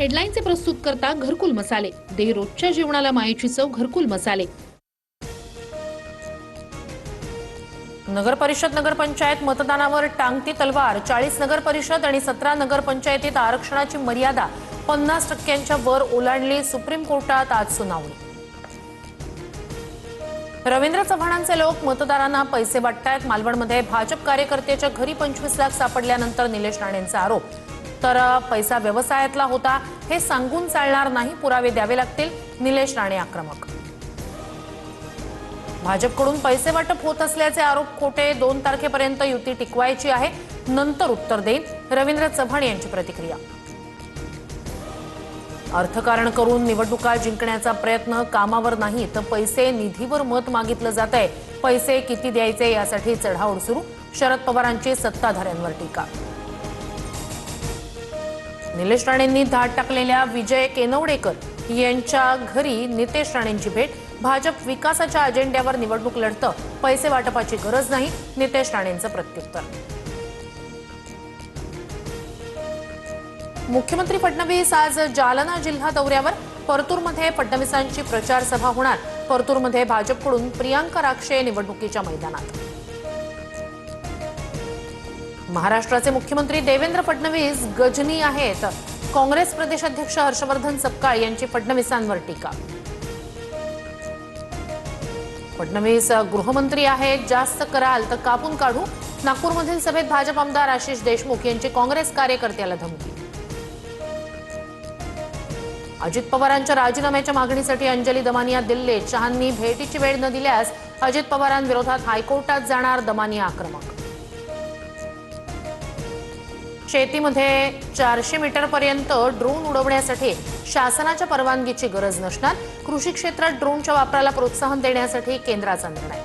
हेडलाईनचे प्रस्तुत करता घरकुल मसाले, दे रोजच्या जेवणाला मायेची चव घरकुल मसाले। नगर परिषद नगरपंचायत मतदानावर टांगती तलवार। 40 नगर परिषद आणि 17 नगरपंचायतीत आरक्षणाची मर्यादा 50% वर ओलांडली। सुप्रीम कोर्टात आज सुनावणी। रवींद्र चव्हाणांचे लोक मतदारांना पैसे वाटतायत। मालवणमध्ये भाजप कार्यकर्त्याच्या घरी 25 लाख सापडल्यानंतर निलेश राणेंचा आरोप, तर पैसा व्यवसायातला होता हे सांगून चालणार नाही, पुरावे द्यावे लागतील। निलेश राणे आक्रमक। भाजपकडून पैसे वाटप होत असल्याचे आरोप खोटे। 2 तारखेपर्यंत युती टिकवायची आहे, नंतर उत्तर देईन, रवींद्र चव्हाण यांची प्रतिक्रिया। अर्थकारण करून निवडणुका जिंकण्याचा प्रयत्न, कामावर नाही तर पैसे निधीवर मत मागितलं जातंय। पैसे किती द्यायचे यासाठी चढाओढ सुरू। शरद पवारांची सत्ताधाऱ्यांवर टीका। निलेश राणेंनी धाड टाकलेल्या विजय केनवडेकर यांच्या घरी नितेश राणेंची भेट। भाजप विकासाच्या अजेंड्यावर निवडणूक लढतं, पैसे वाटपाची गरज नाही, नितेश राणेंचं प्रत्युत्तर। मुख्यमंत्री फडणवीस आज जालना जिल्हा दौऱ्यावर। परतूरमध्ये फडणवीसांची प्रचार सभा होणार। परतूरमध्ये भाजपकडून प्रियांका राक्षे निवडणुकीच्या मैदानात। महाराष्ट्राचे मुख्यमंत्री देवेंद्र फडणवीस गजनी आहेत। काँग्रेस प्रदेशाध्यक्ष हर्षवर्धन सपकाळ यांची फडणवीसांवर टीका। फडणवीस गृहमंत्री आहेत, जास्त कराल तर कापून काढू। नागपूरमधील सभेत भाजप आमदार आशिष देशमुख यांची काँग्रेस कार्यकर्त्याला धमकी। अजित पवारांच्या राजीनाम्याच्या मागणीसाठी अंजली दमानिया दिल्लीत। शहांनी भेटीची वेळ न दिल्यास अजित पवारांविरोधात हायकोर्टात जाणार, दमानिया आक्रमक। शेतीमध्ये 400 मीटरपर्यंत ड्रोन उडवण्यासाठी शासनाच्या परवानगीची गरज नसणार। कृषी क्षेत्रात ड्रोनच्या वापराला प्रोत्साहन देण्यासाठी केंद्राचा निर्णय।